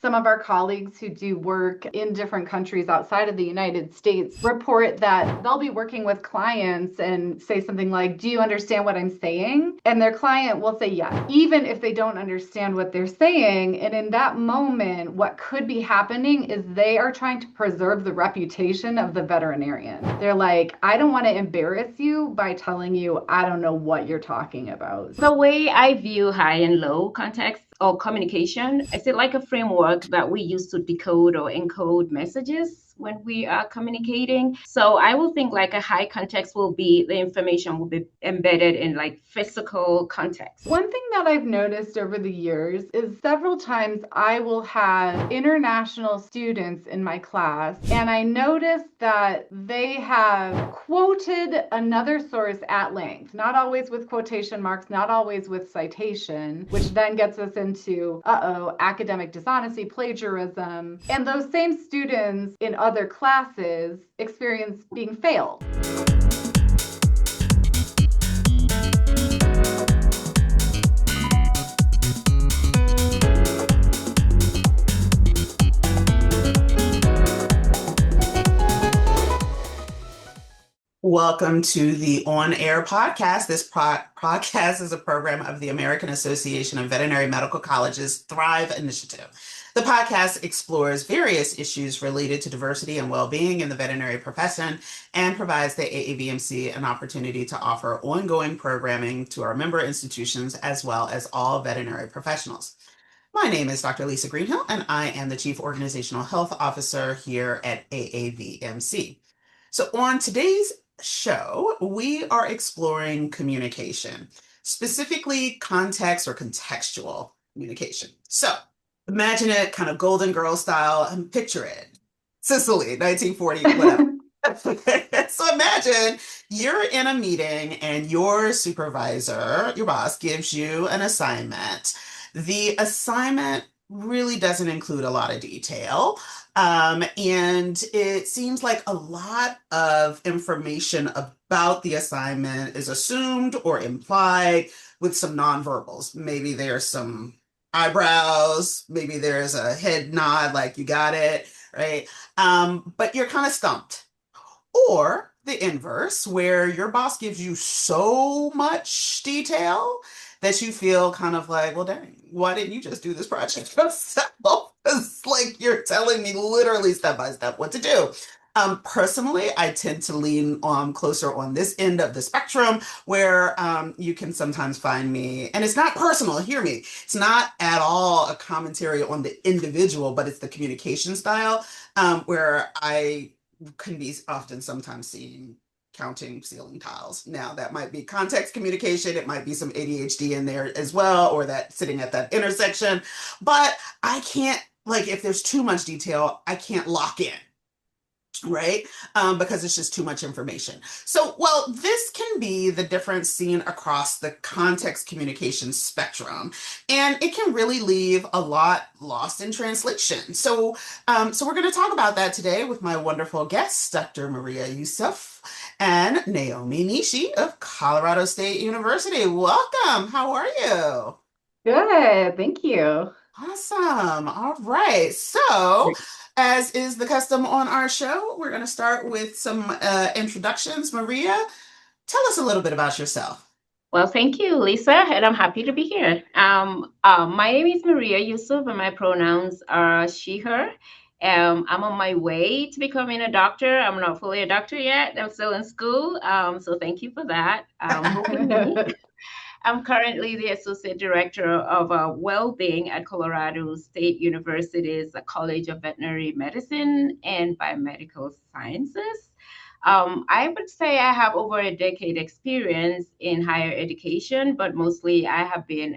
Some of our colleagues who do work in different countries outside of the United States report that they'll be working with clients and say something like, "Do you understand what I'm saying?" And their client will say yes, even if they don't understand what they're saying. And in that moment, what could be happening is they are trying to preserve the reputation of the veterinarian. They're like, "I don't want to embarrass you by telling you I don't know what you're talking about." The way I view high and low context or communication, is it like a framework that we use to decode or encode messages when we are communicating? So I will think like a high context will be the information will be embedded in like physical context. One thing that I've noticed over the years is several times I will have international students in my class, and I notice that they have quoted another source at length, not always with quotation marks, not always with citation, which then gets us into, academic dishonesty, plagiarism. And those same students in other classes experience being failed. Welcome to the On Air podcast. This podcast is a program of the American Association of Veterinary Medical Colleges Thrive Initiative. The podcast explores various issues related to diversity and well-being in the veterinary profession and provides the AAVMC an opportunity to offer ongoing programming to our member institutions as well as all veterinary professionals. My name is Dr. Lisa Greenhill, and I am the Chief Organizational Health Officer here at AAVMC. So on today's show, we are exploring communication, specifically context or contextual communication. So imagine it kind of Golden Girl style and picture it. Sicily, 1940, whatever. So imagine you're in a meeting and your supervisor, your boss, gives you an assignment. The assignment really doesn't include a lot of detail. And it seems like a lot of information about the assignment is assumed or implied with some nonverbals. Maybe there's some eyebrows, maybe there's a head nod, like you got it, right? But you're kind of stumped. Or the inverse, where your boss gives you so much detail that you feel kind of like, well, dang, why didn't you just do this project yourself? It's like you're telling me literally step by step what to do. Personally, I tend to lean on closer on this end of the spectrum where you can sometimes find me, and it's not personal, hear me. It's not at all a commentary on the individual, but it's the communication style where I can be often sometimes seen counting ceiling tiles. Now, that might be context communication. It might be some ADHD in there as well, or that sitting at that intersection. But I can't, like, if there's too much detail, I can't lock in, right? Because it's just too much information. So, well, this can be the difference seen across the context communication spectrum, and it can really leave a lot lost in translation. So we're going to talk about that today with my wonderful guests, Dr. Maria Yusuf and Naomi Nishi of Colorado State University. Welcome. How are you? Good, thank you. Awesome. All right. So, as is the custom on our show, we're going to start with some introductions. Maria, tell us a little bit about yourself. Well, thank you, Lisa, and I'm happy to be here. My name is Maria Yusuf, and my pronouns are she, her. I'm on my way to becoming a doctor. I'm not fully a doctor yet. I'm still in school. So thank you for that. I'm currently the Associate Director of Wellbeing at Colorado State University's College of Veterinary Medicine and Biomedical Sciences. I would say I have over a decade experience in higher education, but mostly I have been,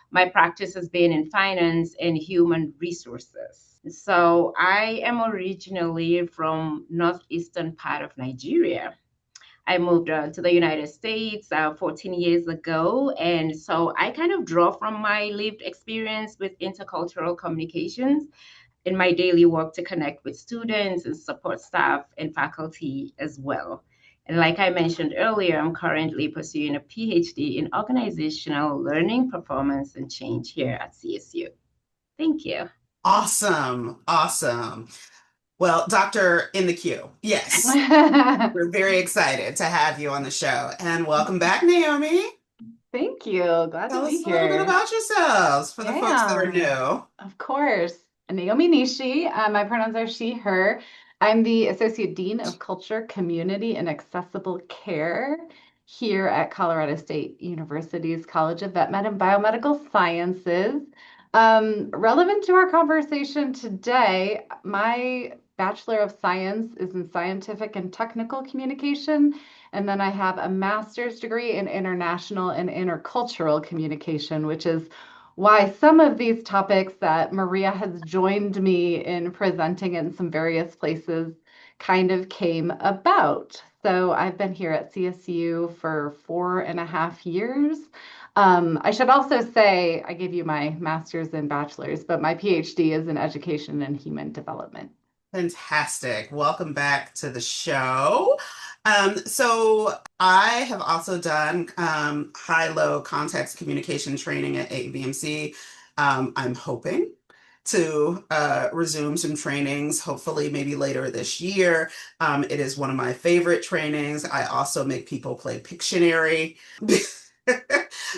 my practice has been in finance and human resources. So I am originally from northeastern part of Nigeria. I moved to the United States 14 years ago. And so I kind of draw from my lived experience with intercultural communications in my daily work to connect with students and support staff and faculty as well. And like I mentioned earlier, I'm currently pursuing a PhD in organizational learning, performance, and change here at CSU. Thank you. Awesome. Awesome. Well, Doctor in the queue. Yes, we're very excited to have you on the show. And welcome back, Naomi. Thank you. Glad to Tell be us a little bit here. about yourselves for the folks that are Yeah, new. of course. Naomi Nishi. My pronouns are she, her. I'm the Associate Dean of Culture, Community, and Accessible Care here at Colorado State University's College of Vet Med and Biomedical Sciences. Relevant to our conversation today, my Bachelor of Science is in Scientific and Technical Communication. And then I have a master's degree in international and intercultural communication, which is why some of these topics that Maria has joined me in presenting in some various places kind of came about. So I've been here at CSU for 4.5 years. I should also say I gave you my master's and bachelor's, but my PhD is in education and human development. Fantastic. Welcome back to the show. So I have also done high-low context communication training at AAVMC. I'm hoping to resume some trainings, hopefully maybe later this year. It is one of my favorite trainings. I also make people play Pictionary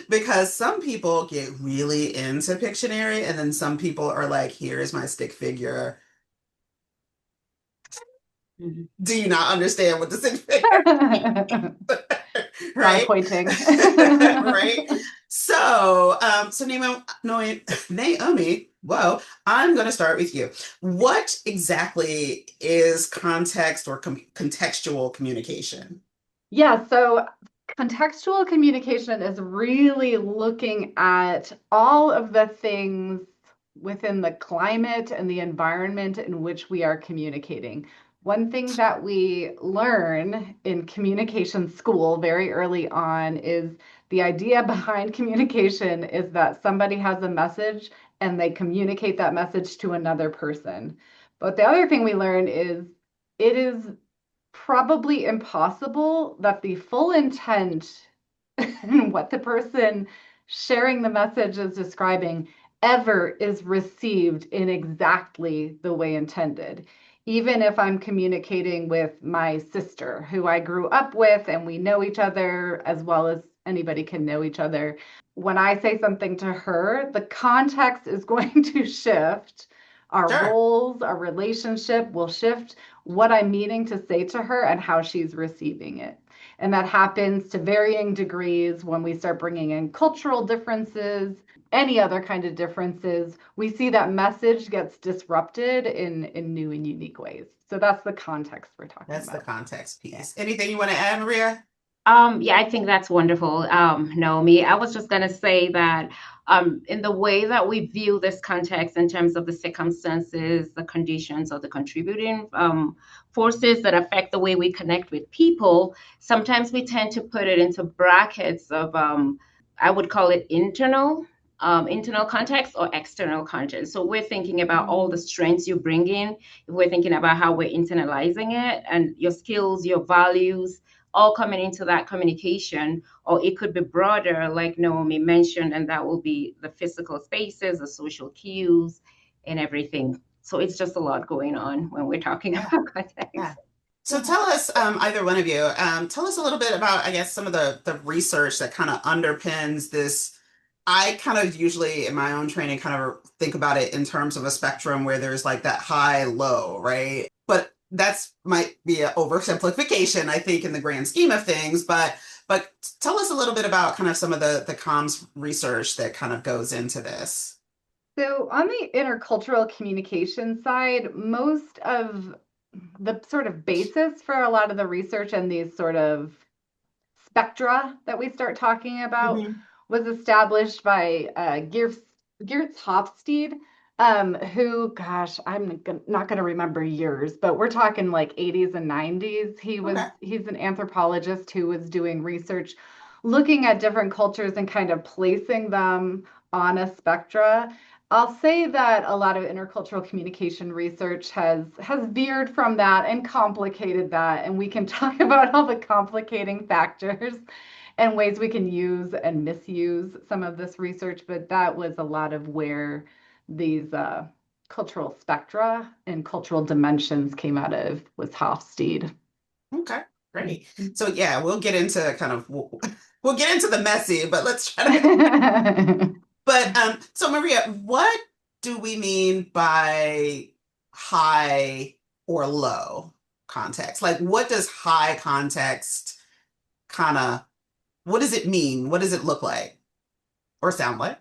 because some people get really into Pictionary, and then some people are like, here is my stick figure. Mhm. Do you not understand what the stick figure means? Lot of Right? pointing. Right? So Naomi, whoa, I'm going to start with you. What exactly is context or contextual communication? Yeah, so contextual communication is really looking at all of the things within the climate and the environment in which we are communicating. One thing that we learn in communication school very early on is the idea behind communication is that somebody has a message and they communicate that message to another person. But the other thing we learn is it is probably impossible that the full intent and what the person sharing the message is describing ever is received in exactly the way intended. Even if I'm communicating with my sister, who I grew up with, and we know each other as well as anybody can know each other, when I say something to her, the context is going to shift. Our Sure. roles, our relationship will shift what I'm meaning to say to her and how she's receiving it. And that happens to varying degrees when we start bringing in cultural differences, any other kind of differences. We see that message gets disrupted in new and unique ways. So that's the context we're talking That's the about. context Yeah. piece. Anything you want to add, Maria? Yeah, I think that's wonderful, Naomi. I was just going to say that in the way that we view this context in terms of the circumstances, the conditions, or the contributing forces that affect the way we connect with people, sometimes we tend to put it into brackets of, I would call it internal context or external context. So we're thinking about all the strengths you bring in. If we're thinking about how we're internalizing it and your skills, your values, all coming into that communication, or it could be broader, like Naomi mentioned, and that will be the physical spaces, the social cues, and everything. So it's just a lot going on when we're talking Yeah. about context. Yeah. So Yeah. tell us, either one of you, tell us a little bit about, I guess, some of the research that kind of underpins this. I kind of usually in my own training kind of think about it in terms of a spectrum where there's like that high, low, right? But that's might be an oversimplification, I think, in the grand scheme of things. But tell us a little bit about kind of some of the comms research that kind of goes into this. So, on the intercultural communication side, most of the sort of basis for a lot of the research and these sort of spectra that we start talking about Mhm. was established by Geertz Hofstede, who, gosh, not going to remember years, but we're talking like 80s and 90s. Okay. He's an anthropologist who was doing research looking at different cultures and kind of placing them on a spectra. I'll say that a lot of intercultural communication research has veered from that and complicated that, and we can talk about all the complicating factors and ways we can use and misuse some of this research. But that was a lot of where these cultural spectra and cultural dimensions came out of was Hofstede. Okay, great. So yeah, we'll get into we'll get into the messy, but let's try to. But so Maria, what do we mean by high or low context? Like, what does high context kind of, what does it mean? What does it look like or sound like?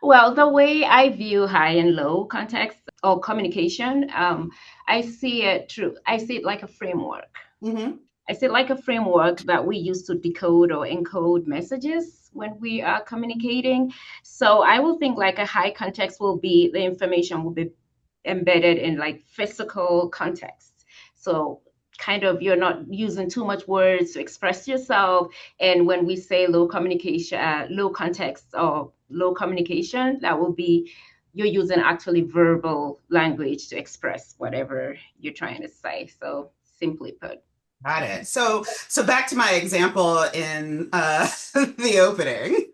Well, the way I view high and low context or communication, I see it like a framework. Mm-hmm. I see it like a framework that we use to decode or encode messages when we are communicating. So I will think like a high context will be the information will be embedded in like physical context. So kind of you're not using too much words to express yourself. And when we say low communication, low context or low communication, that will be you're using actually verbal language to express whatever you're trying to say. So simply put. Got it. So back to my example in the opening.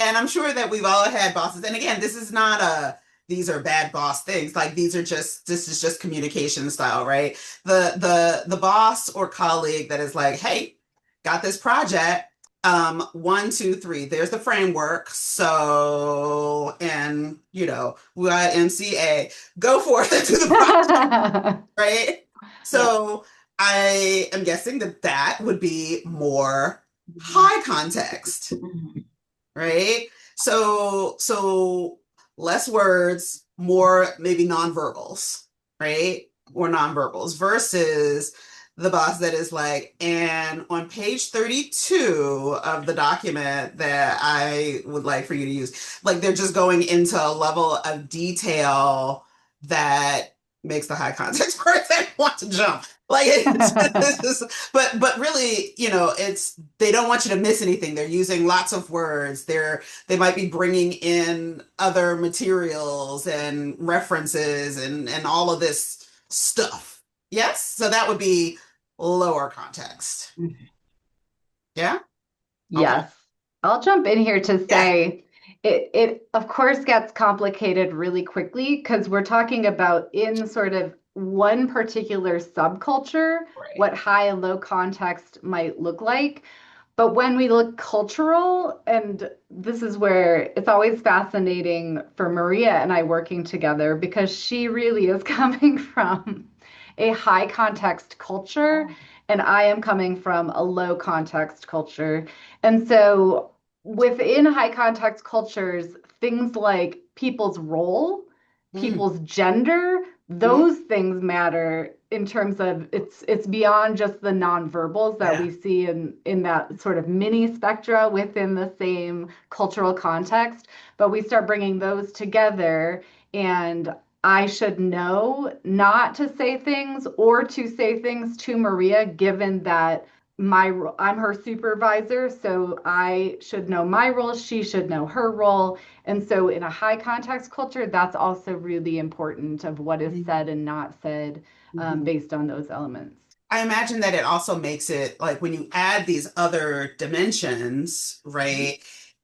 And I'm sure that we've all had bosses. And again, this is not these are bad boss things. Like this is just communication style, right? The boss or colleague that is like, hey, got this project. 1, 2, 3. There's the framework. So, and we got MCA. Go forth into the project, right? So I am guessing that would be more high context, right? So less words, more maybe nonverbals, right? Or nonverbals versus the boss that is like, and on page 32 of the document that I would like for you to use, like they're just going into a level of detail that makes the high context person want to jump. Like, but really, it's they don't want you to miss anything. They're using lots of words. They might be bringing in other materials and references and all of this stuff. Yes, so that would be lower context. Yeah. Yes. Okay. I'll jump in here to say it of course gets complicated really quickly because we're talking about in sort of one particular subculture, Right. what high and low context might look like. But when we look cultural, and this is where it's always fascinating for Maria and I working together because she really is coming from a high context culture, and I am coming from a low context culture. And so within high context cultures, things like people's role, people's gender, those things matter in terms of it's beyond just the nonverbals that we see in that sort of mini spectra within the same cultural context, but we start bringing those together, and I should know not to say things or to say things to Maria, given that I'm her supervisor, so I should know my role, she should know her role. And so in a high context culture, that's also really important of what is said and not said based on those elements. I imagine that it also makes it like when you add these other dimensions, right?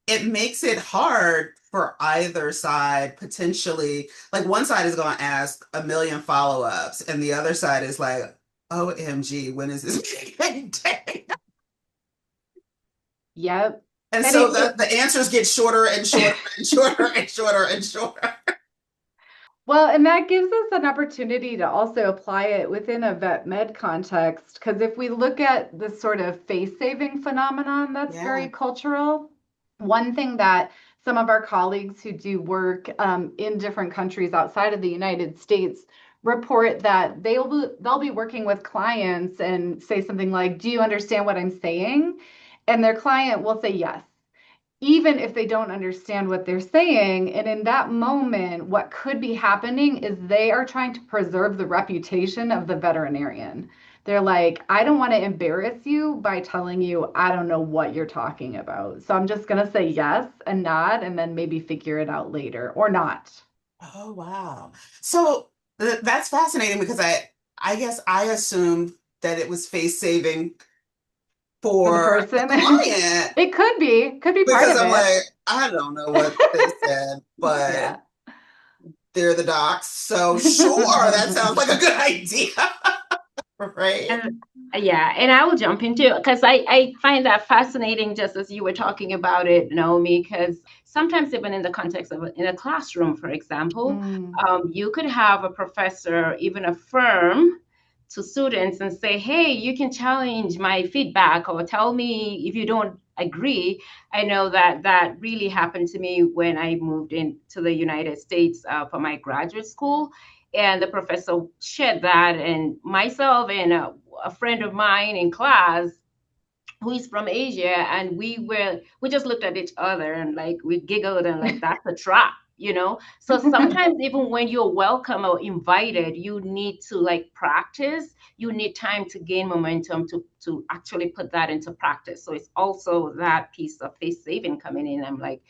It makes it hard for either side potentially. Like one side is going to ask a million follow-ups, and the other side is like, OMG, when is this day? Yep. And so the answers get shorter and shorter and shorter and shorter and shorter. Well, and that gives us an opportunity to also apply it within a vet med context. Because if we look at this sort of face saving phenomenon that's very cultural, one thing that some of our colleagues who do work in different countries outside of the United States report that they'll be working with clients and say something like, "Do you understand what I'm saying?" And their client will say yes, even if they don't understand what they're saying. And in that moment, what could be happening is they are trying to preserve the reputation of the veterinarian. They're like, I don't want to embarrass you by telling you I don't know what you're talking about. So I'm just going to say yes and nod and then maybe figure it out later or not. Oh, wow. So that's fascinating because I guess I assumed that it was face saving For the for the person. client It could be part because of I'm it. like, I don't know what they said, but Yeah. they're the docs. So sure, that sounds like a good idea. Right? And yeah, and I will jump into it because I find that fascinating, just as you were talking about it, Naomi, because sometimes even in the context of in a classroom, for example, Mm. you could have a professor even affirm to students and say, hey, you can challenge my feedback or tell me if you don't agree. I know that that really happened to me when I moved into the United States for my graduate school. And the professor shared that, and myself and a friend of mine in class who is from Asia, and we just looked at each other and like we giggled and like that's a trap, you know. So sometimes even when you're welcome or invited, you need to like practice. You need time to gain momentum to actually put that into practice. So it's also that piece of face saving coming in. I'm like,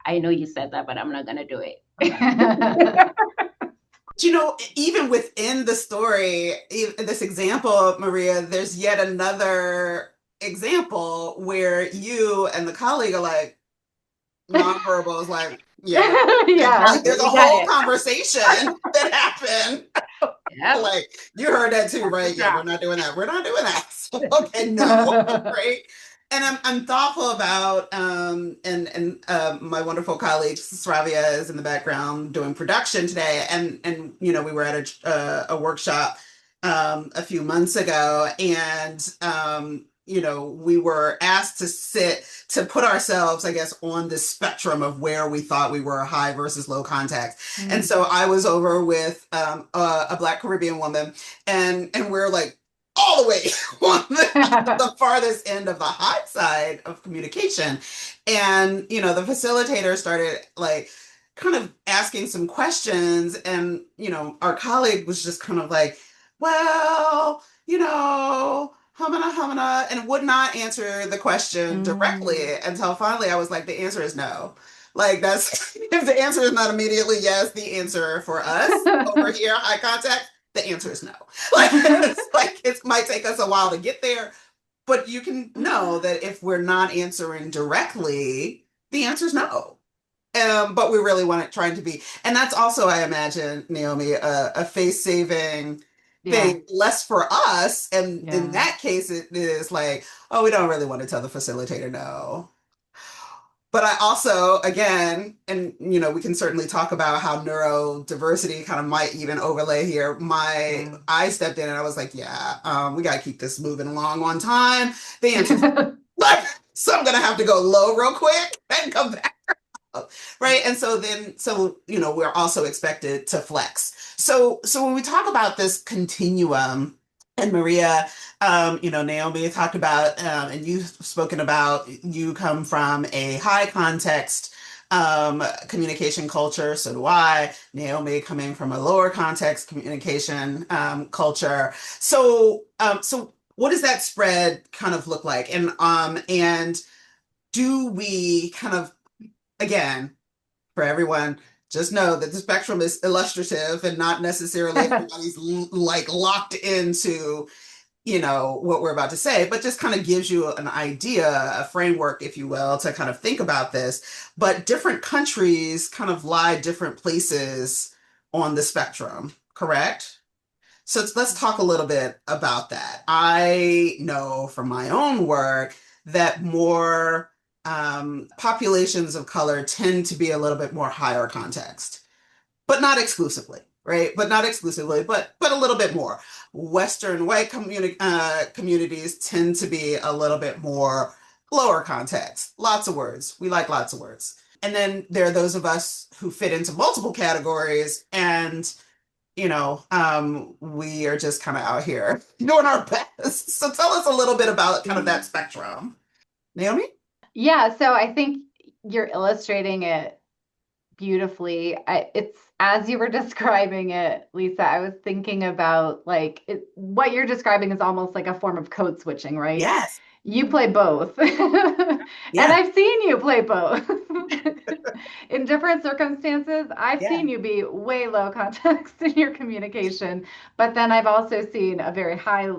I know you said that, but I'm not gonna do it. Even within the story, this example, Maria, there's yet another example where you and the colleague are like, nonverbal is like, yeah. And Yeah. like there's a You got whole it. conversation that happened. Yep. Like, you heard that too, That's the right? Yeah, we're trap. not doing that. We're not doing that. So, okay, no, right? And I'm thoughtful about and my wonderful colleague Sravia is in the background doing production today, and we were at a workshop a few months ago, and we were asked to put ourselves, I guess, on the spectrum of where we thought we were high versus low contact. And so I was over with a Black Caribbean woman, and we're like all the way on the farthest end of the high side of communication. And, the facilitator started like kind of asking some questions, and, our colleague was just kind of like, well, humana, humana, and would not answer the question directly until finally I was like, the answer is no. Like, that's if the answer is not immediately yes, the answer for us over here, high contact, the answer is no. Like, it might take us a while to get there, but you can know that if we're not answering directly, the answer is no. But we really want it trying to be, and that's also, I imagine, Naomi, a face saving Yeah. thing, less for us. And in Yeah. that case, it is like, oh, we don't really want to tell the facilitator no. But I also, again, and we can certainly talk about how neurodiversity kind of might even overlay here. I stepped in and I was like, yeah, we got to keep this moving along on time. The answer's like, so I'm gonna have to go low real quick and come back up, right? And we're also expected to flex. So when we talk about this continuum, and Maria, Naomi talked about, and you've spoken about, you come from a high context communication culture. So do I. Naomi coming from a lower context communication culture. So what does that spread kind of look like? And do we kind of, again, for everyone, just know that the spectrum is illustrative and not necessarily everybody's like locked into what we're about to say, but just kind of gives you an idea, a framework, if you will, to kind of think about this. But different countries kind of lie different places on the spectrum, correct? So let's talk a little bit about that. I know from my own work that more populations of color tend to be a little bit more higher context, but not exclusively, right? But not exclusively, but a little bit more. Western white communities tend to be a little bit more lower context. Lots of words. We like lots of words. And then there are those of us who fit into multiple categories, and we are just kind of out here doing our best. So tell us a little bit about kind of that spectrum. Naomi? Yeah, so I think you're illustrating it beautifully. It's as you were describing it, Lisa, I was thinking about like what you're describing is almost like a form of code switching, right? Yes. You play both. And Yeah. I've seen you play both. In different circumstances, I've Yeah. seen you be way low context in your communication, but then I've also seen a very high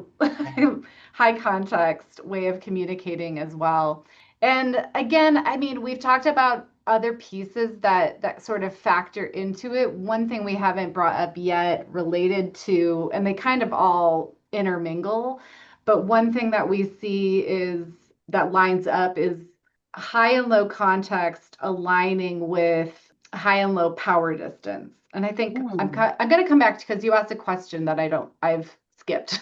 high context way of communicating as well. And again, I mean, we've talked about other pieces that sort of factor into it. One thing we haven't brought up yet related to, and they kind of all intermingle, but one thing that we see is that lines up is high and low context aligning with high and low power distance. And I think I'm going to come back to, because you asked a question that I've skipped.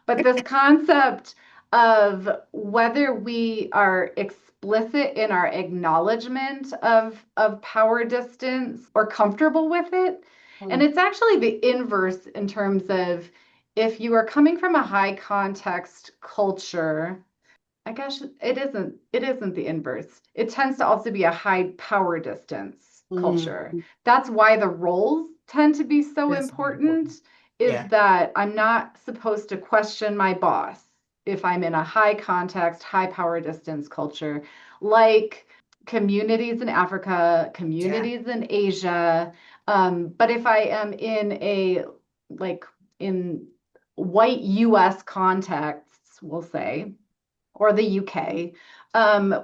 But this concept of whether we are explicit in our acknowledgement of power distance or comfortable with it. And it's actually the inverse in terms of if you are coming from a high context culture, I guess it isn't the inverse. It tends to also be a high power distance culture. That's why the roles tend to be so important. That I'm not supposed to question my boss if I'm in a high context, high power distance culture, like communities in Africa, communities in Asia. But if I am in in white US contexts, we'll say, or the UK,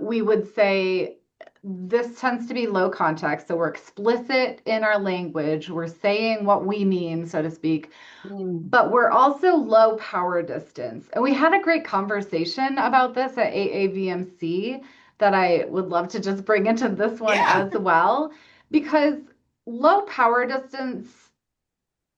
we would say this tends to be low context. So we're explicit in our language. We're saying what we mean, so to speak, but we're also low power distance. And we had a great conversation about this at AAVMC that I would love to just bring into this one as well, because low power distance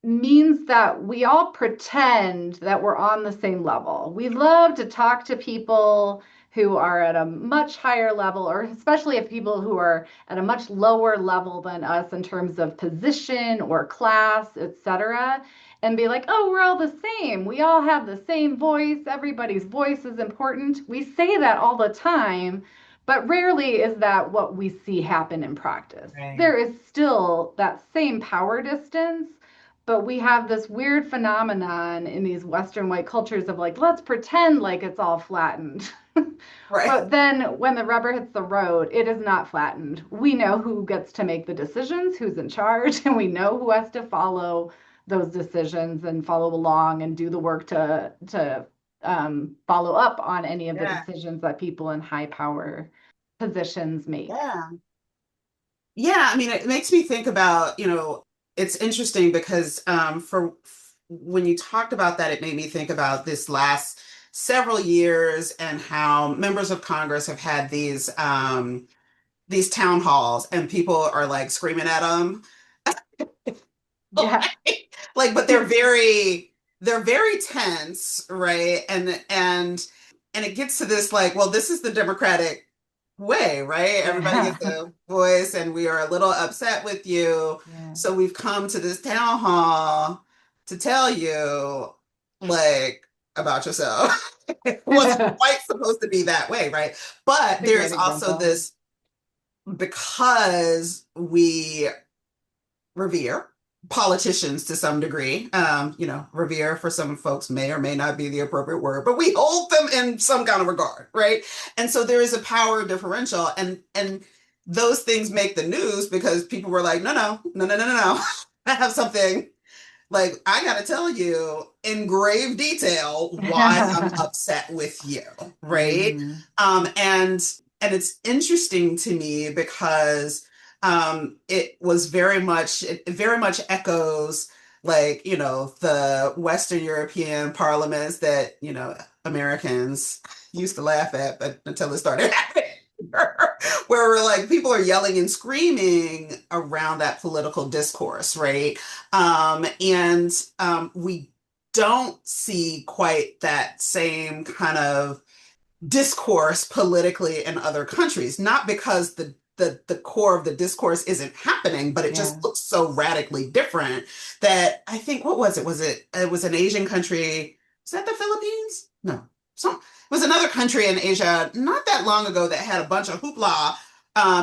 means that we all pretend that we're on the same level. We love to talk to people who are at a much higher level, or especially if people who are at a much lower level than us in terms of position or class, etc., and be like, oh, we're all the same. We all have the same voice. Everybody's voice is important. We say that all the time, but rarely is that what we see happen in practice. There is still that same power distance, but we have this weird phenomenon in these Western white cultures of like, let's pretend like it's all flattened. But then when the rubber hits the road, it is not flattened. We know who gets to make the decisions, who's in charge, and we know who has to follow those decisions and follow along and do the work to follow up on any of the decisions that people in high power positions make. I mean, it makes me think about, it's interesting because for when you talked about that, it made me think about this last several years and how members of Congress have had these town halls and people are like screaming at them. But they're very tense, right? And it gets to this like, well, this is the Democratic way, right? Everybody gets a voice and we are a little upset with you. So we've come to this town hall to tell you like about yourself. It wasn't quite supposed to be that way, right? But there's also this, because we revere politicians to some degree, revere for some folks may or may not be the appropriate word, but we hold them in some kind of regard, right? And so there is a power differential, and those things make the news because people were like, no. I have something, like, I got to tell you in grave detail why I'm upset with you, right? And it's interesting to me because it very much echoes like, the Western European parliaments that, Americans used to laugh at, but until it started happening, where like people are yelling and screaming around that political discourse, right? And we don't see quite that same kind of discourse politically in other countries, not because the core of the discourse isn't happening, but it just looks so radically different that I think, what was it? It was an Asian country. Was that the Philippines? No. It was another country in Asia not that long ago that had a bunch of hoopla.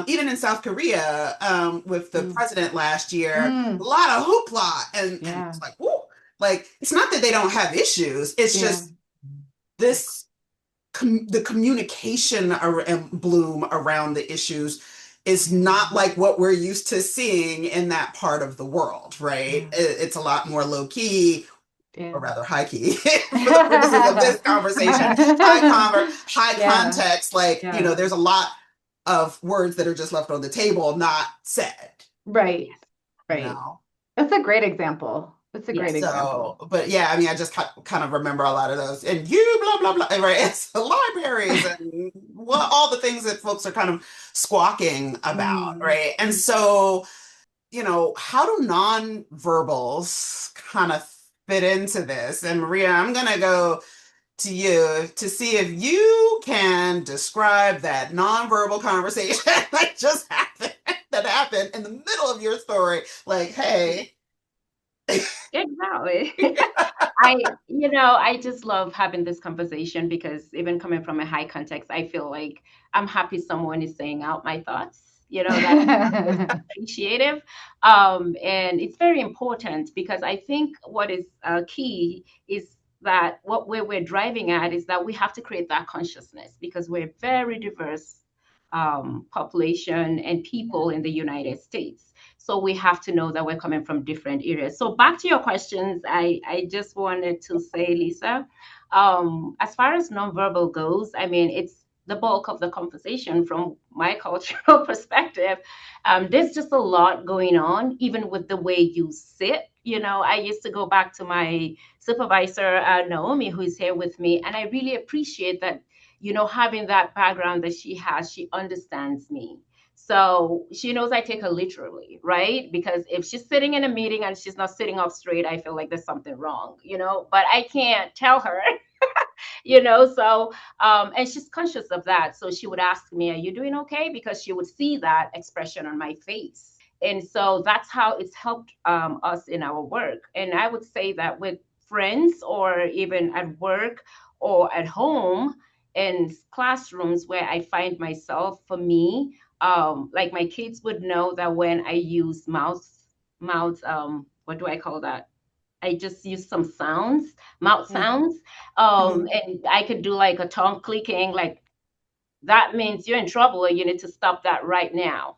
Even in South Korea, with the president last year, a lot of hoopla. And it's like, whoa, like, it's not that they don't have issues. It's just this, the communication and bloom around the issues is not like what we're used to seeing in that part of the world, right? It's a lot more low key, or rather high key, for the purposes of this conversation. High context, like, there's a lot of words that are just left on the table, not said. Right. Yes. You Right. know? That's a great example. It's a great Yes. example. So, but yeah, I mean, I just kind of remember a lot of those. And you, blah, blah, blah, right? It's the libraries and all the things that folks are kind of squawking about, Mm. right? And so, how do nonverbals kind of fit into this? And Maria, I'm going to go to you to see if you can describe that nonverbal conversation that happened in the middle of your story. Like, hey. Exactly. I just love having this conversation because even coming from a high context, I feel like I'm happy someone is saying out my thoughts. That's appreciative. And it's very important because I think what is key is that what we're driving at is that we have to create that consciousness because we're a very diverse population and people in the United States. So we have to know that we're coming from different areas. So back to your questions, I just wanted to say, Lisa, as far as nonverbal goes, I mean, it's the bulk of the conversation from my cultural perspective. There's just a lot going on, even with the way you sit. I used to go back to my supervisor, Naomi, who is here with me, and I really appreciate that, having that background that she has, she understands me. So she knows I take her literally, right? Because if she's sitting in a meeting and she's not sitting up straight, I feel like there's something wrong, but I can't tell her, so, and she's conscious of that. So she would ask me, are you doing okay? Because she would see that expression on my face. And so that's how it's helped us in our work. And I would say that with friends or even at work or at home in classrooms where I find myself, for me, like my kids would know that when I use mouth, what do I call that? I just use some sounds, mouth sounds, Mhm. and I could do like a tongue clicking, like that means you're in trouble or you need to stop that right now.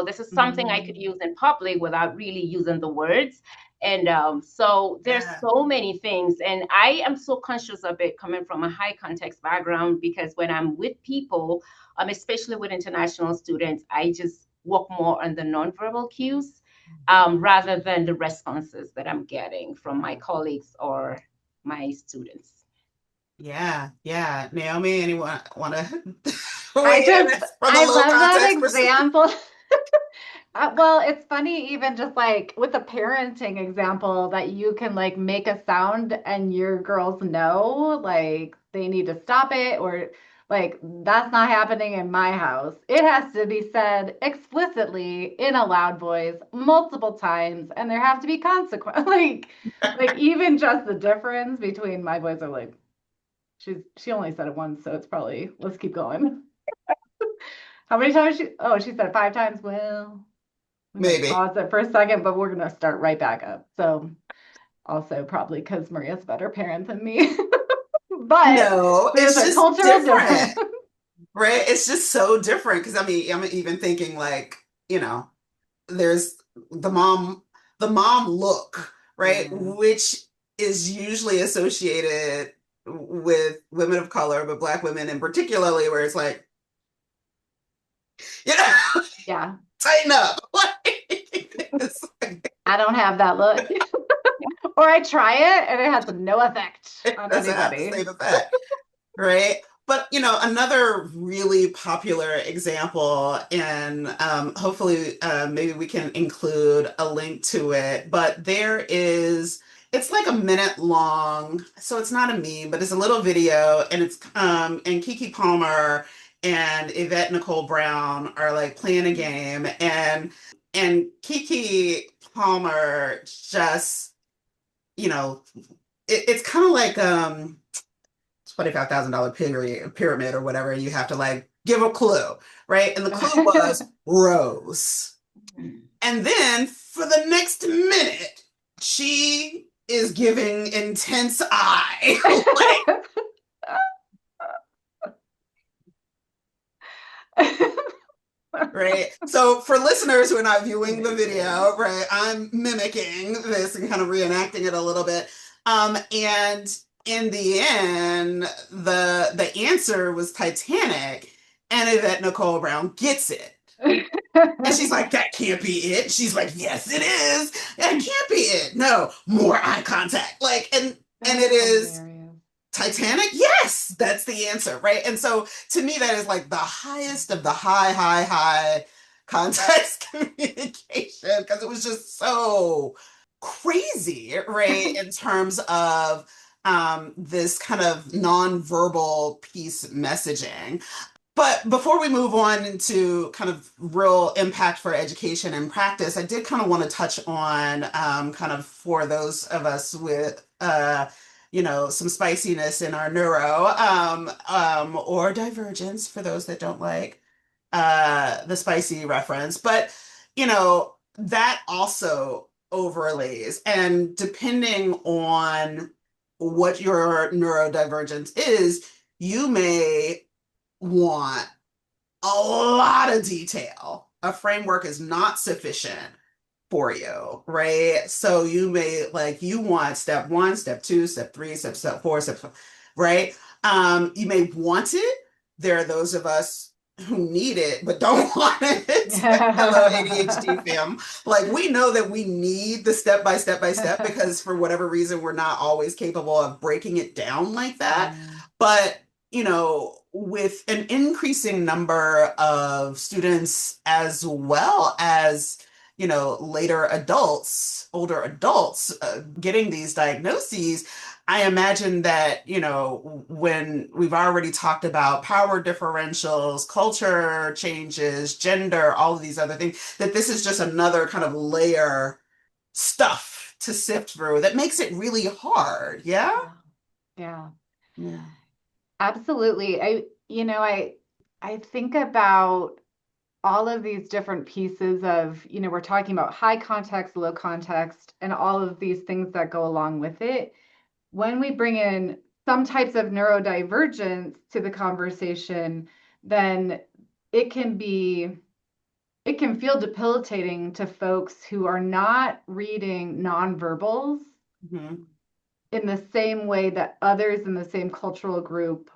This is something I could use in public without really using the words. And so there's Yeah. so many things. And I am so conscious of it coming from a high context background because when I'm with people, especially with international students, I just work more on the nonverbal cues rather than the responses that I'm getting from my colleagues or my students. Yeah, yeah. Naomi, anyone want to I weigh in just, from a I low love that context perspective? example. Well, it's funny, even just like with the parenting example, that you can like make a sound and your girls know like they need to stop it, or like that's not happening in my house. It has to be said explicitly in a loud voice multiple times, and there have to be consequences. Like even just the difference between my boys are like, she only said it once, so it's probably let's keep going. How many times she said it 5 times? Well, we might Maybe. pause it for a second, but we're gonna start right back up. So also probably because Maria's a better parent than me. But No, there's it's a just cultural different, difference. right? It's just so different because I mean, I'm even thinking like, there's the mom look, right? Mm. Which is usually associated with women of color, but Black women in particularly, where it's like, you know, Yeah, tighten up. It's I don't have that look. Or I try it and it has no effect it on doesn't have the anybody. same effect, right? But another really popular example, and hopefully maybe we can include a link to it. But it's like a minute long, so it's not a meme, but it's a little video, and it's and Kiki Palmer and Yvette Nicole Brown are like playing a game, and Kiki Palmer just, you know, it's kind of like $25,000 pyramid or whatever. You have to like give a clue, right? And the clue was rose. And then for the next minute, she is giving intense eye. Right? So for listeners who are not viewing the Amazing. video, right, I'm mimicking this and kind of reenacting it a little bit. And in the end, the answer was Titanic. And Yvette Nicole Brown gets it. And she's like, that can't be it. She's like, yes, it is. That can't be it. No, more eye contact. Like, and it is hilarious. Titanic. Yes, that's the answer, right? And so to me, that is like the highest of the high context communication because it was just so crazy, right? In terms of this kind of nonverbal piece messaging. But before we move on into kind of real impact for education and practice, I did kind of want to touch on kind of for those of us with some spiciness in our neuro or divergence for those that don't like the spicy reference. But that also overlays, and depending on what your neurodivergence is, you may want a lot of detail. A framework is not sufficient for you, right? So you may you want step one, step two, step three, step four, step five, right? You may want it. There are those of us who need it but don't want it. Hello, ADHD fam. Like we know that we need the step by step by step because for whatever reason we're not always capable of breaking it down like that. But with an increasing number of students as well as later adults, older adults getting these diagnoses, I imagine that, when we've already talked about power differentials, culture changes, gender, all of these other things, that this is just another kind of layer stuff to sift through that makes it really hard. Yeah? Yeah. Yeah. Absolutely. I think about all of these different pieces of, we're talking about high context, low context, and all of these things that go along with it. When we bring in some types of neurodivergence to the conversation, then it can feel debilitating to folks who are not reading nonverbals in the same way that others in the same cultural group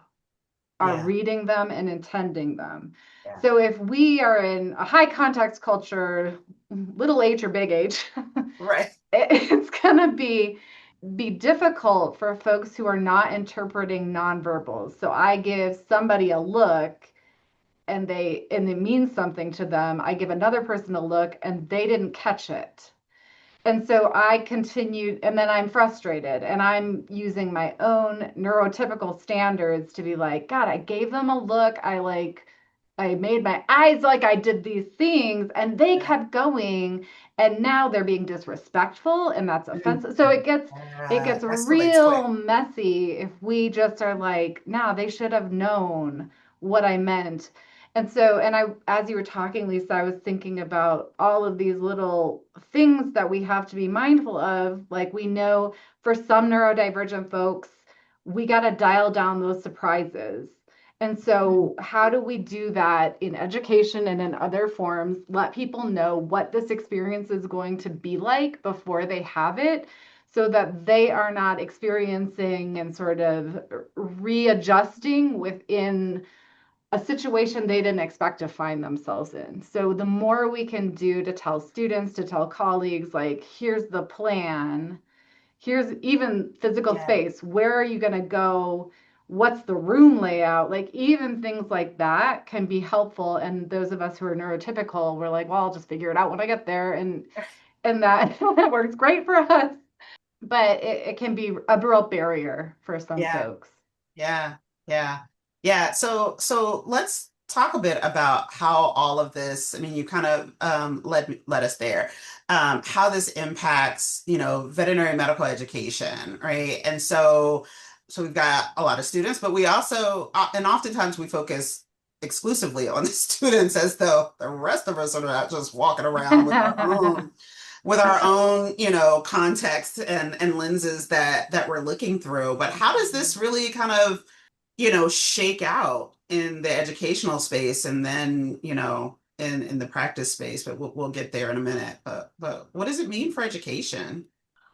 are reading them and intending them. Yeah. So if we are in a high context culture, little h or big H, right, it's gonna be difficult for folks who are not interpreting nonverbals. So I give somebody a look and it means something to them. I give another person a look and they didn't catch it. And so I continued, and then I'm frustrated, and I'm using my own neurotypical standards to be like, God, I gave them a look. I made my eyes like I did these things, and they kept going, and now they're being disrespectful, and that's offensive. So it gets real messy if we just are like, nah, they should have known what I meant. And so, as you were talking, Lisa, I was thinking about all of these little things that we have to be mindful of. Like we know for some neurodivergent folks, we got to dial down those surprises. And so how do we do that in education and in other forms? Let people know what this experience is going to be like before they have it, so that they are not experiencing and sort of readjusting within a situation they didn't expect to find themselves in. So the more we can do to tell students, to tell colleagues, like, here's the plan, here's even physical space, where are you going to go? What's the room layout? Like even things like that can be helpful. And those of us who are neurotypical, we're like, well, I'll just figure it out when I get there. And that works great for us. But it can be a real barrier for some folks. Yeah. So let's talk a bit about how all of this, I mean, you kind of led us there, how this impacts, veterinary medical education, right? And so we've got a lot of students, but we also, and oftentimes we focus exclusively on the students as though the rest of us are not just walking around with our own, context and lenses that we're looking through. But how does this really kind of, shake out in the educational space and then, in the practice space? But we'll get there in a minute. But what does it mean for education?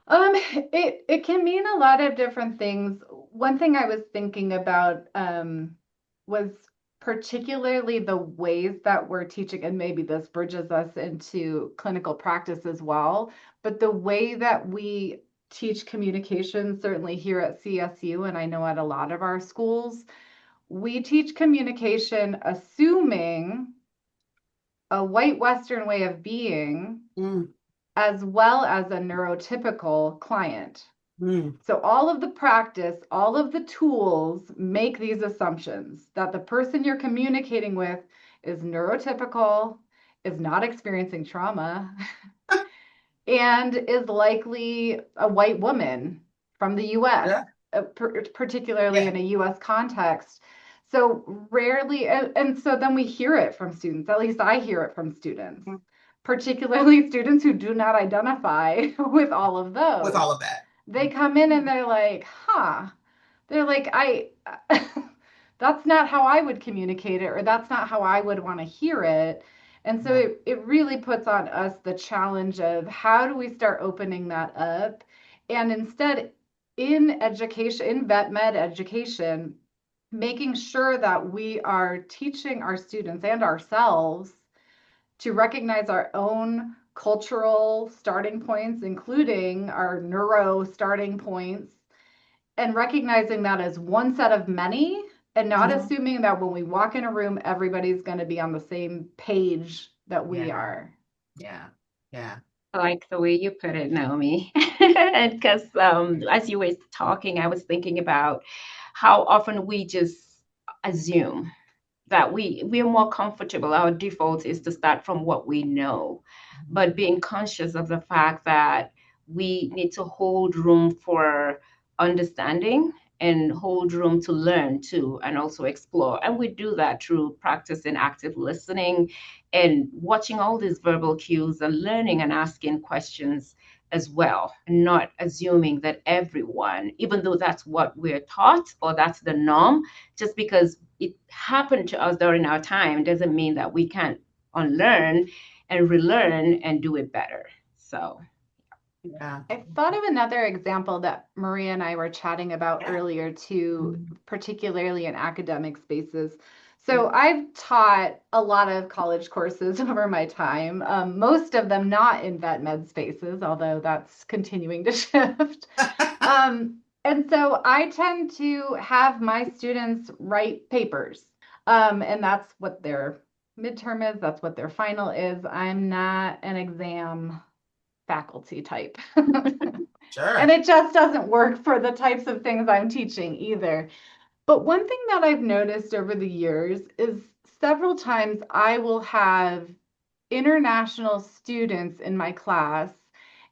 It can mean a lot of different things. One thing I was thinking about was particularly the ways that we're teaching, and maybe this bridges us into clinical practice as well, but the way that we teach communication, certainly here at CSU, and I know at a lot of our schools, we teach communication assuming a white Western way of being as well as a neurotypical client. So all of the practice, all of the tools make these assumptions that the person you're communicating with is neurotypical, is not experiencing trauma, and is likely a white woman from the US, particularly in a US context. So rarely, and so then we hear it from students, at least I hear it from students, particularly students who do not identify with all of those. With all of that. They come in and they're like, they're like, that's not how I would communicate it, or that's not how I would want to hear it. And so it really puts on us the challenge of how do we start opening that up? And instead, in education, in vet med education, making sure that we are teaching our students and ourselves to recognize our own cultural starting points, including our neuro starting points, and recognizing that as one set of many, and not assuming that when we walk in a room, everybody's going to be on the same page that we are. Yeah. I like the way you put it, Naomi. And because as you were talking, I was thinking about how often we just assume that we are more comfortable. Our default is to start from what we know, but being conscious of the fact that we need to hold room for understanding and hold room to learn too, and also explore. And we do that through practicing active listening and watching all these verbal cues and learning and asking questions as well, and not assuming that everyone, even though that's what we're taught or that's the norm, just because it happened to us during our time doesn't mean that we can't unlearn and relearn and do it better. So I thought of another example that Maria and I were chatting about earlier too, particularly in academic spaces. So I've taught a lot of college courses over my time, most of them not in vet med spaces, although that's continuing to shift. And so I tend to have my students write papers, and that's what their midterm is, that's what their final is. I'm not an exam faculty type. Sure. And it just doesn't work for the types of things I'm teaching either. But one thing that I've noticed over the years is several times I will have international students in my class,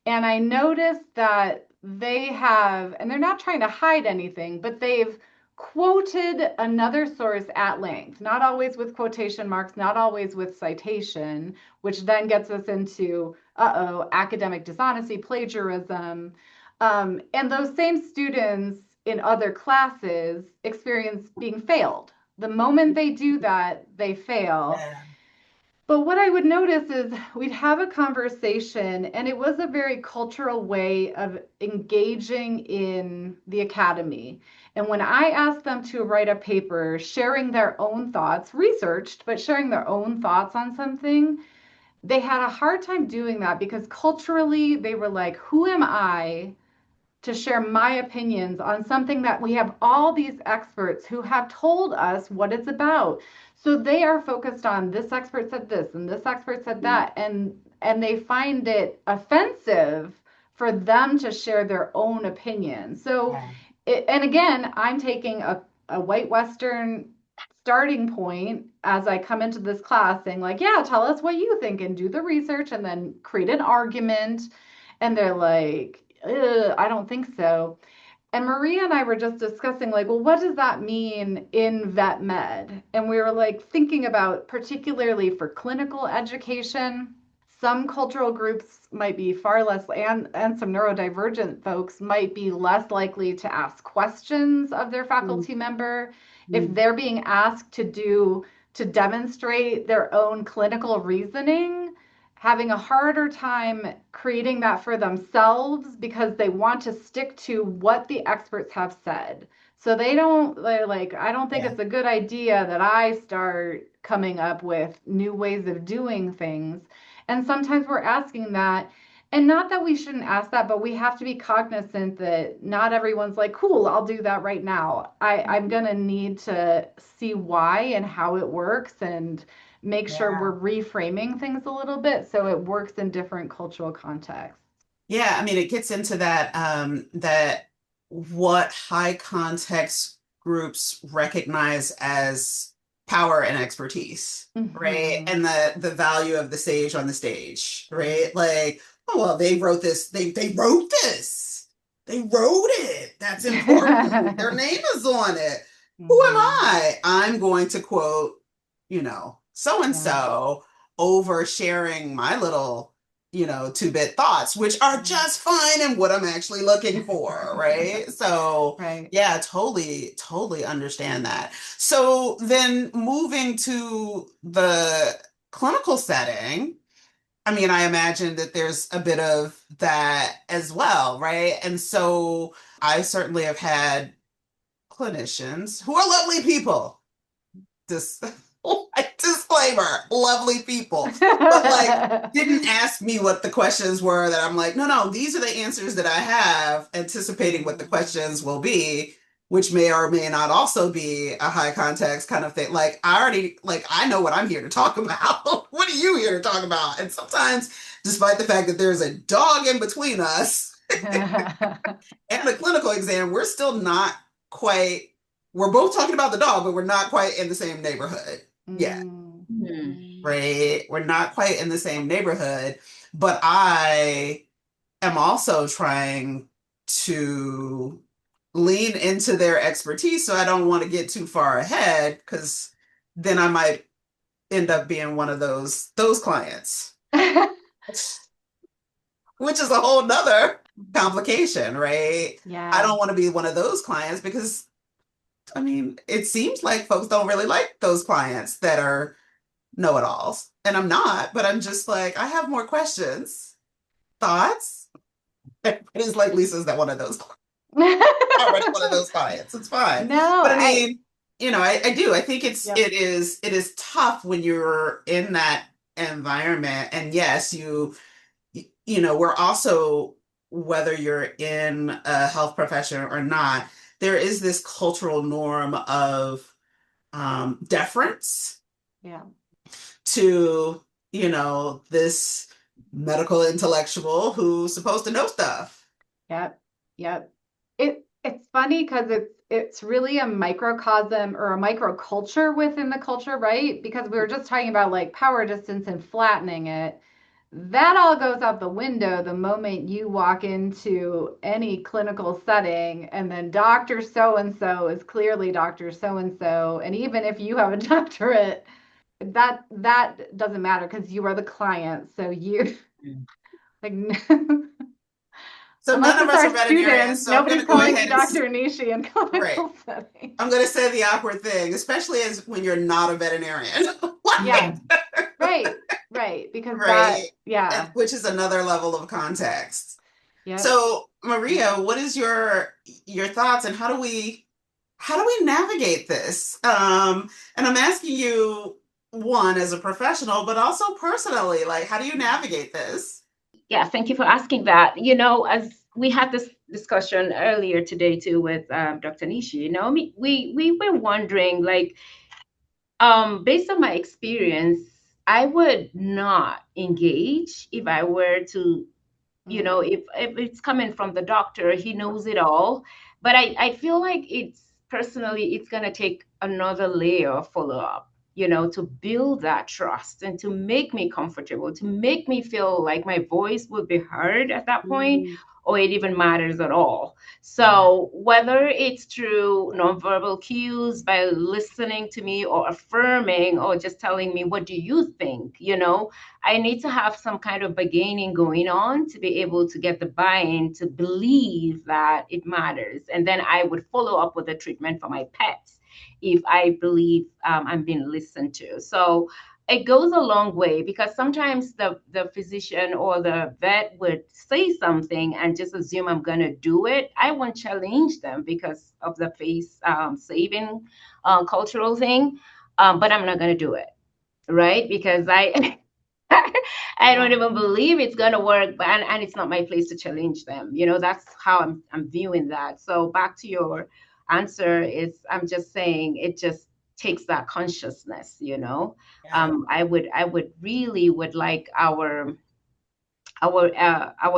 and I notice that they have, and they're not trying to hide anything, but they've quoted another source at length, not always with quotation marks, not always with citation, which then gets us into, academic dishonesty, plagiarism. And those same students in other classes experience being failed. The moment they do that, they fail. But what I would notice is we'd have a conversation, and it was a very cultural way of engaging in the academy. And when I asked them to write a paper sharing their own thoughts, researched, but sharing their own thoughts on something, they had a hard time doing that because culturally they were like, who am I to share my opinions on something that we have all these experts who have told us what it's about? So they are focused on this expert said this and this expert said that, and they find it offensive for them to share their own opinion. So, and again, I'm taking a white Western starting point as I come into this class saying like, yeah, tell us what you think and do the research and then create an argument. And they're like, I don't think so. And Maria and I were just discussing like, well, what does that mean in vet med? And we were like thinking about, particularly for clinical education, some cultural groups might be far less, and some neurodivergent folks might be less likely to ask questions of their faculty member if they're being asked to demonstrate their own clinical reasoning, having a harder time creating that for themselves because they want to stick to what the experts have said. So they're like, I don't think Yeah. it's a good idea that I start coming up with new ways of doing things. And sometimes we're asking that. And not that we shouldn't ask that, but we have to be cognizant that not everyone's like, cool, I'll do that right now. I'm going to need to see why and how it works and make sure Yeah. we're reframing things a little bit so it works in different cultural contexts. Yeah, I mean, it gets into that what high context groups recognize as power and expertise, right? Mm-hmm. And the value of the sage on the stage, right? Like, oh well, they wrote this, they wrote this. They wrote it. That's important. Their name is on it. Who am Mm-hmm. I'm going to quote, so and Yeah. so over sharing my little 2-bit thoughts, which are just fine and what I'm actually looking for, right? So, Right. yeah, totally understand that. So then moving to the clinical setting, I mean, I imagine that there's a bit of that as well, right? And so I certainly have had clinicians who are lovely people. Dis Disclaimer, lovely people, but like didn't ask me what the questions were that I'm like, no, these are the answers that I have, anticipating what the questions will be, which may or may not also be a high context kind of thing. Like I know what I'm here to talk about. What are you here to talk about? And sometimes, despite the fact that there's a dog in between us and a clinical exam, we're still not quite, we're both talking about the dog, but we're not quite in the same neighborhood yet, Mm-hmm. right? We're not quite in the same neighborhood, but I am also trying to lean into their expertise, so I don't want to get too far ahead because then I might end up being one of those clients, which is a whole nother complication, right? I Yeah. don't want to be one of those clients because I mean, it seems like folks don't really like those clients that are know-it-alls. And I'm not, but I'm just like, I have more questions, thoughts. It's like Lisa's that one of those, already one of those clients. It's fine. No, But I mean, I do. I think yep. it is tough when you're in that environment. And yes, we're also, whether you're in a health profession or not, there is this cultural norm of deference Yeah. to, this medical intellectual who's supposed to know stuff. Yep. Yep. It's funny because it's really a microcosm or a microculture within the culture, right? Because we were just talking about like power distance and flattening it. That all goes out the window the moment you walk into any clinical setting, and then Dr. So and so is clearly Dr. So and so. And even if you have a doctorate, that doesn't matter because you are the client. So you like So unless none of it's us our are veterinarians, students, so I'm going nobody's to go calling me ahead and Dr. Nishi in right. clinical setting. I'm going to say the awkward thing, especially as when you're not a veterinarian. Yeah, right. Because Right. that, yeah, Which is another level of context. yep. So, Maria, what is your thoughts and how do we navigate this? And I'm asking you, one, as a professional, but also personally, like, how do you navigate this? Yeah, thank you for asking that. As we had this discussion earlier today too with Dr. Nishi, we were wondering, like, based on my experience, I would not engage if I were to, if it's coming from the doctor, he knows it all. But I feel like it's going to take another layer of follow up, to build that trust and to make me comfortable, to make me feel like my voice would be heard at that point, Mm-hmm. or it even matters at all. So whether it's through nonverbal cues, by listening to me or affirming or just telling me, what do you think? I need to have some kind of bargaining going on to be able to get the buy-in to believe that it matters. And then I would follow up with a treatment for my pets if I believe I'm being listened to. So it goes a long way, because sometimes the physician or the vet would say something and just assume I'm going to do it. I won't challenge them because of the face saving cultural thing, but I'm not going to do it, right? Because I I don't even believe it's going to work, but and it's not my place to challenge them. That's how I'm viewing that. So back to your answer, is I'm just saying it just takes that consciousness. Yeah. I would really would like our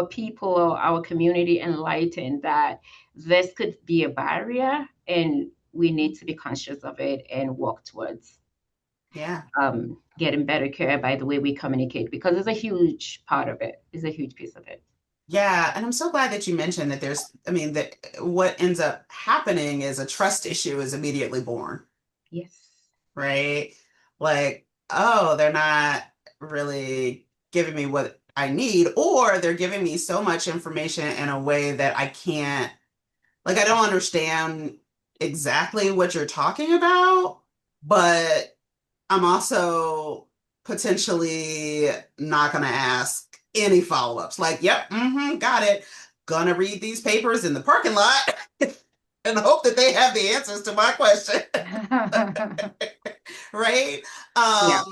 people or our community enlightened that this could be a barrier, and we need to be conscious of it and work towards Yeah. getting better care by the way we communicate, because it's a huge part of it. It's a huge piece of it. Yeah, and I'm so glad that you mentioned that that what ends up happening is a trust issue is immediately born, Yes. right? Like, oh, they're not really giving me what I need, or they're giving me so much information in a way that I can't, like, I don't understand exactly what you're talking about, but I'm also potentially not going to ask any follow-ups. Like, yep, got it. Gonna read these papers in the parking lot and hope that they have the answers to my question. Right? Yeah.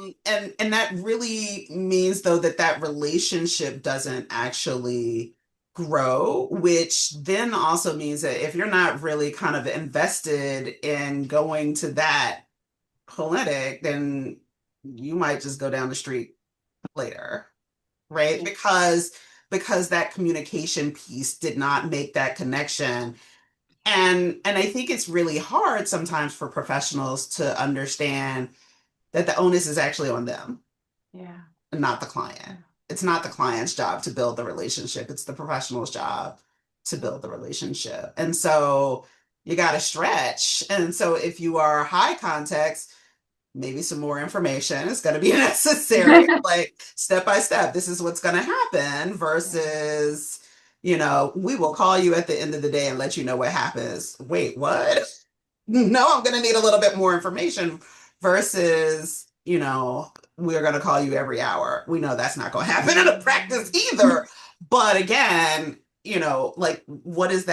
And that really means though that relationship doesn't actually grow, which then also means that if you're not really kind of invested in going to that clinic, then you might just go down the street later, right? Because that communication piece did not make that connection. And I think it's really hard sometimes for professionals to understand that the onus is actually on them, Yeah. and not the client. It's not the client's job to build the relationship. It's the professional's job to build the relationship. And so you got to stretch. And so if you are high context, maybe some more information is going to be necessary, like step by step, this is what's going to happen versus, we will call you at the end of the day and let you know what happens. Wait, what? No, I'm going to need a little bit more information versus, we're going to call you every hour. We know that's not going to happen in a practice either. But again, like, what does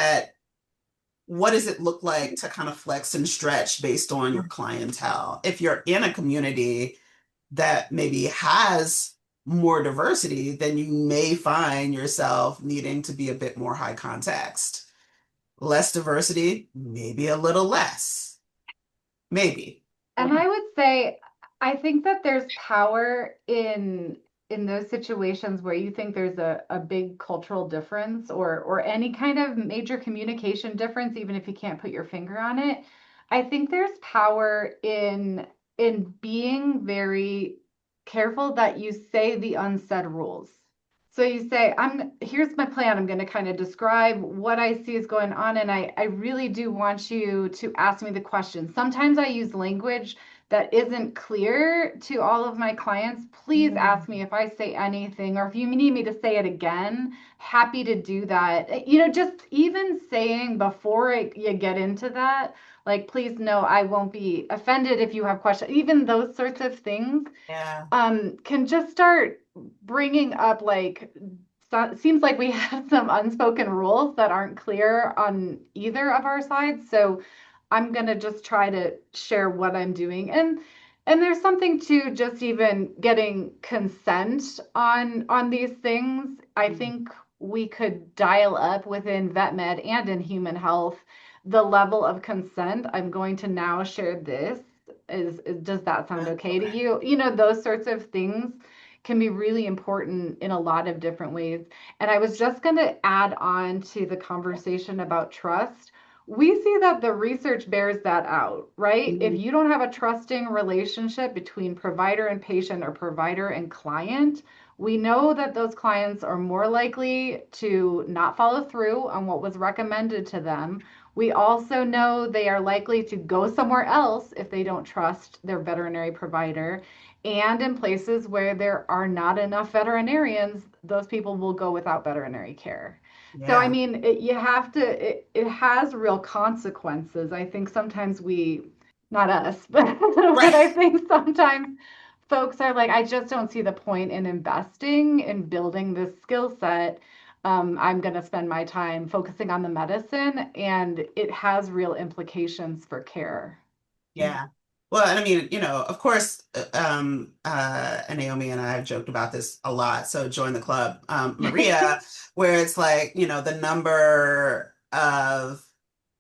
it look like to kind of flex and stretch based on your clientele? If you're in a community that maybe has more diversity, then you may find yourself needing to be a bit more high context. Less diversity, maybe a little less. Maybe. And I would say, I think that there's power in those situations where you think there's a big cultural difference or any kind of major communication difference, even if you can't put your finger on it. I think there's power in being very careful that you say the unsaid rules. So you say, here's my plan. I'm going to kind of describe what I see is going on. And I really do want you to ask me the question. Sometimes I use language that isn't clear to all of my clients. Please ask me if I say anything, or if you need me to say it again, happy to do that. Just even saying before you get into that, like, please know I won't be offended if you have questions. Even those sorts of things Yeah. can just start bringing up, like, so it seems like we have some unspoken rules that aren't clear on either of our sides. So I'm going to just try to share what I'm doing. And there's something to just even getting consent on these things. I think we could dial up within vet med and in human health the level of consent. I'm going to now share this. Does that sound okay to you? Those sorts of things can be really important in a lot of different ways. And I was just going to add on to the conversation about trust. We see that the research bears that out, right? If you don't have a trusting relationship between provider and patient, or provider and client, we know that those clients are more likely to not follow through on what was recommended to them. We also know they are likely to go somewhere else if they don't trust their veterinary provider. And in places where there are not enough veterinarians, those people will go without veterinary care. So, I Yeah. mean, it has real consequences. I think sometimes not us, but Right. I think sometimes folks are like, I just don't see the point in investing in building this skill set. I'm going to spend my time focusing on the medicine, and it has real implications for care. Yeah. Well, and I mean, of course, and Naomi and I have joked about this a lot. So join the club, Maria, where it's like, the number of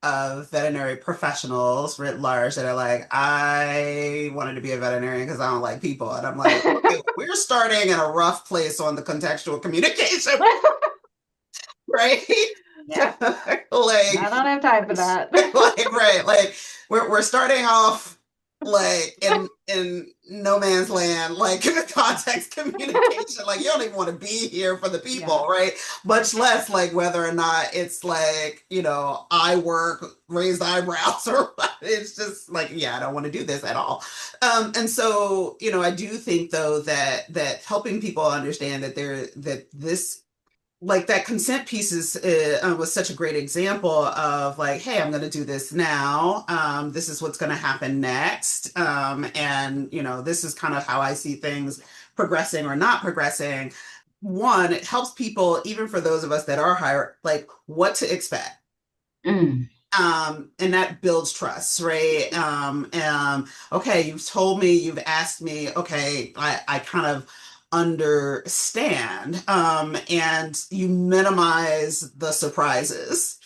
veterinary professionals writ large that are like, I wanted to be a veterinarian because I don't like people. And I'm like, okay, we're starting in a rough place on the contextual communication, right? Yeah. Like, I don't have time for that. like, right, like we're starting off like in no man's land, like context communication, like you don't even want to be here for the people, right? Much less like whether or not it's like, I work, raised eyebrows, or it's just like, yeah, I don't want to do this at all. And so, I do think though that helping people understand that this, like, that consent piece was such a great example of like, hey, I'm going to do this now. This is what's going to happen next. And this is kind of how I see things progressing or not progressing. One, it helps people, even for those of us that are higher, like what to expect. Mm. And that builds trust, right? Okay, you've told me, you've asked me, okay, I kind of understand. And you minimize the surprises,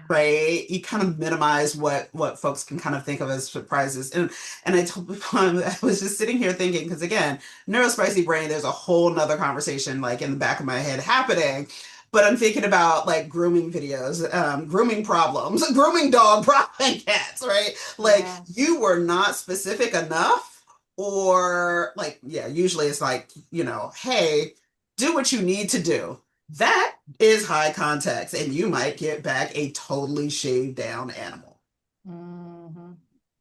right? You kind of minimize what folks can kind of think of as surprises. And I told people, I was just sitting here thinking, because again, neurospicy brain, there's a whole nother conversation like in the back of my head happening. But I'm thinking about like grooming videos, grooming problems, grooming dog, problem cats, right? Like you were not specific enough, or like, yeah, usually it's like, hey, do what you need to do. That is high context, and you might get back a totally shaved down animal. Mm-hmm.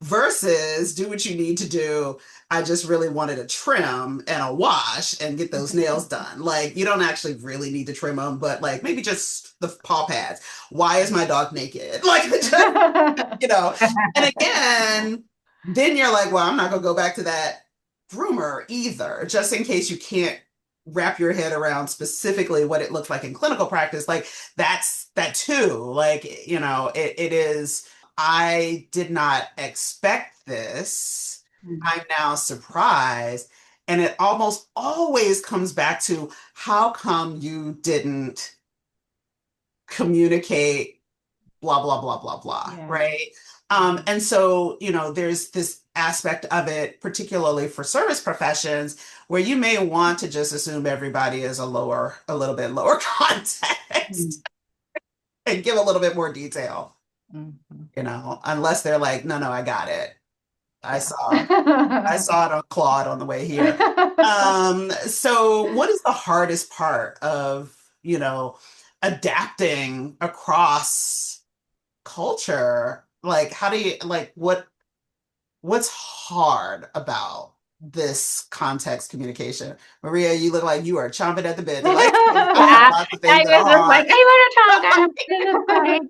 Versus do what you need to do. I just really wanted a trim and a wash and get those nails done. Like, you don't actually really need to trim them, but like maybe just the paw pads. Why is my dog naked? Like, just, and again, then you're like, well, I'm not going to go back to that groomer either, just in case you can't wrap your head around specifically what it looks like in clinical practice. Like, that's that too. Like, it is. I did not expect this. I'm now surprised. And it almost always comes back to how come you didn't communicate blah, blah, blah, blah, blah, right? And so, there's this aspect of it, particularly for service professions, where you may want to just assume everybody is a little bit lower context and give a little bit more detail. Unless they're like, no, I got it. I saw it on Claude on the way here. So what is the hardest part of, adapting across culture? Like, how do you, like, what's hard about this context communication? Maria, you look like you are chomping at the bit. Like, lots of things that are hard. I want to talk.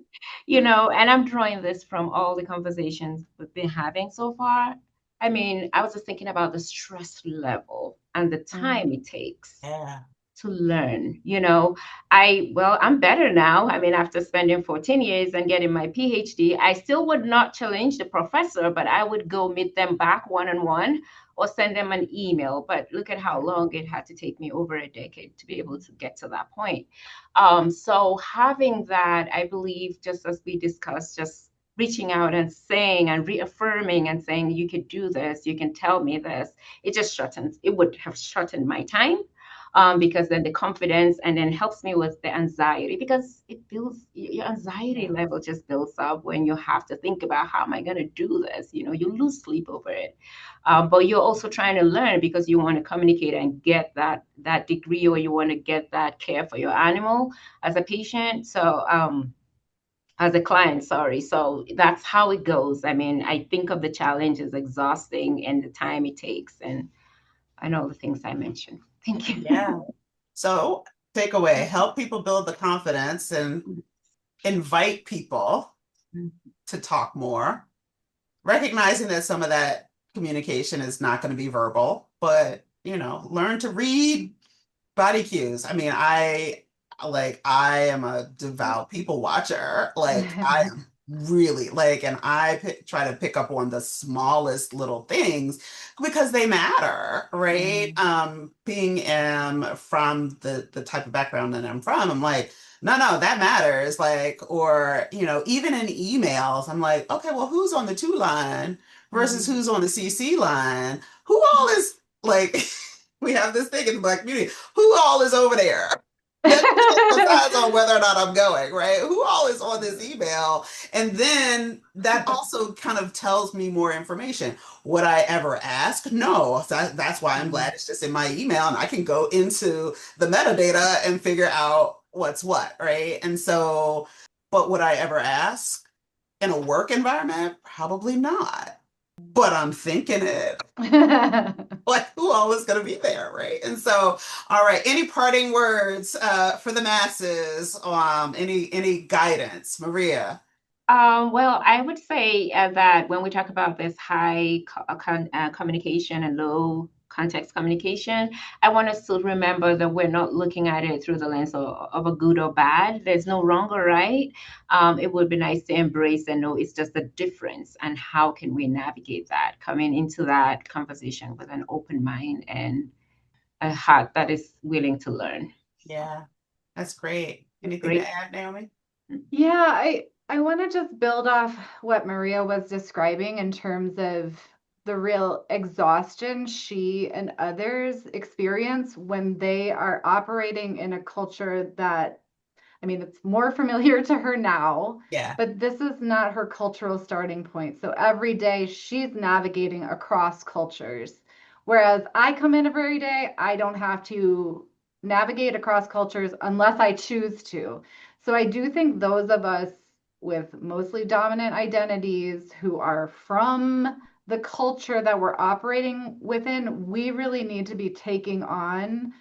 And I'm drawing this from all the conversations we've been having so far. I mean, I was just thinking about the stress level and the time it takes to learn. I'm better now. I mean, after spending 14 years and getting my PhD, I still would not challenge the professor, but I would go meet them back one-on-one or send them an email. But look at how long it had to take me, over a decade, to be able to get to that point. So having that, I believe, just as we discussed, just reaching out and saying and reaffirming and saying, you could do this, you can tell me this, it would have shortened my time. Because then the confidence, and then helps me with the anxiety, because it builds, your anxiety level just builds up when you have to think about, how am I going to do this? You lose sleep over it. But you're also trying to learn because you want to communicate and get that degree, or you want to get that care for your animal as a patient. So, as a client, sorry. So that's how it goes. I mean, I think of the challenge as exhausting and the time it takes, and I know the things I mentioned. Thank you. Yeah. So takeaway, help people build the confidence and invite people to talk more, recognizing that some of that communication is not going to be verbal, but learn to read body cues. I mean, I am a devout people watcher. Like I am really and try to pick up on the smallest little things because they matter, right? Being from the type of background that I'm from, I'm like, no, that matters. Or even in emails, I'm like, okay, well, who's on the to line versus who's on the CC line? Who all is like we have this thing in the Black community. Who all is over there? That decides on whether or not I'm going, right? Who all is on this email? And then that also kind of tells me more information. Would I ever ask? No. So that's why I'm glad it's just in my email and I can go into the metadata and figure out what's what, right? And so, but would I ever ask in a work environment? Probably not. But I'm thinking it. Who all is going to be there, right? And so, all right, any parting words for the masses? Any guidance, Maria? Well, I would say that when we talk about this high communication and low context communication, I want us to remember that we're not looking at it through the lens of a good or bad. There's no wrong or right. It would be nice to embrace and know it's just a difference, and how can we navigate that, coming into that conversation with an open mind and a heart that is willing to learn. Yeah, that's great. Anything to add, Naomi? Yeah, I want to just build off what Maria was describing in terms of the real exhaustion she and others experience when they are operating in a culture that, I mean, it's more familiar to her now, but this is not her cultural starting point. So every day she's navigating across cultures. Whereas I come in every day, I don't have to navigate across cultures unless I choose to. So I do think those of us with mostly dominant identities who are from the culture that we're operating within, we really need to be taking on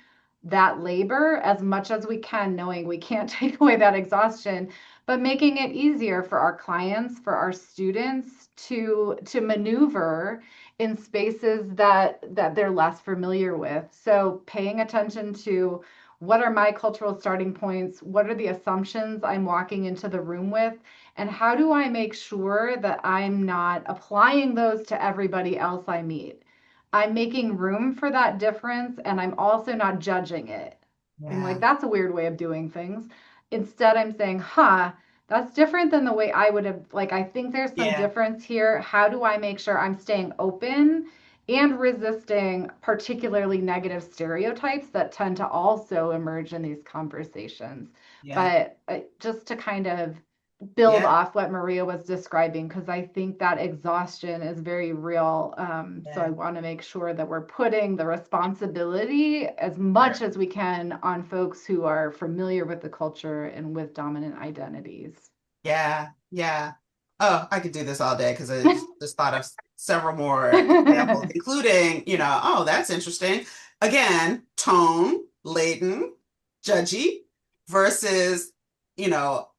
that labor as much as we can, knowing we can't take away that exhaustion, but making it easier for our clients, for our students to maneuver in spaces that they're less familiar with. So paying attention to what are my cultural starting points? What are the assumptions I'm walking into the room with? And how do I make sure that I'm not applying those to everybody else I meet? I'm making room for that difference, and I'm also not judging it. I'm like, that's a weird way of doing things. Instead, I'm saying, that's different than the way I would have, I think there's some difference here. How do I make sure I'm staying open and resisting particularly negative stereotypes that tend to also emerge in these conversations? But just to kind of build off what Maria was describing, because I think that exhaustion is very real. So I want to make sure that we're putting the responsibility as much as we can on folks who are familiar with the culture and with dominant identities. Yeah. Oh, I could do this all day because I just thought of several more examples, including, oh, that's interesting. Again, tone, laden, judgy versus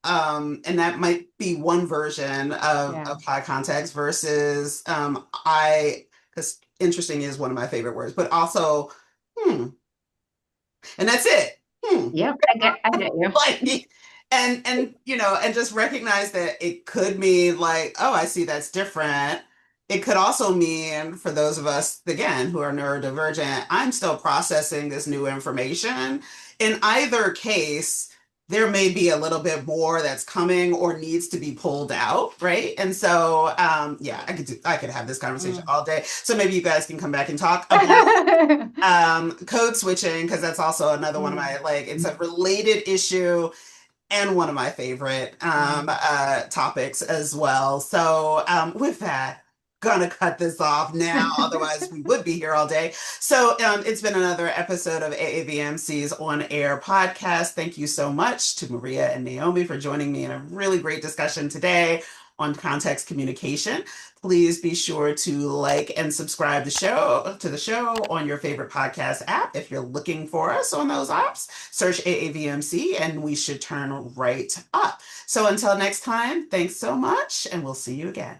and that might be one version of high context versus because interesting is one of my favorite words, but also and that's it. Yep, I get you. And just recognize that it could mean oh, I see, that's different. It could also mean, for those of us, again, who are neurodivergent, I'm still processing this new information. In either case, there may be a little bit more that's coming or needs to be pulled out, right? And so, I could have this conversation all day. So maybe you guys can come back and talk about code switching, because that's also another one of my, it's a related issue and one of my favorite topics as well. So with that, gonna cut this off now, otherwise we would be here all day. So it's been another episode of AAVMC's On Air podcast. Thank you so much to Maria and Naomi for joining me in a really great discussion today on context communication. Please be sure to like and subscribe to the show on your favorite podcast app. If you're looking for us on those apps, search AAVMC and we should turn right up. So until next time, thanks so much, and we'll see you again.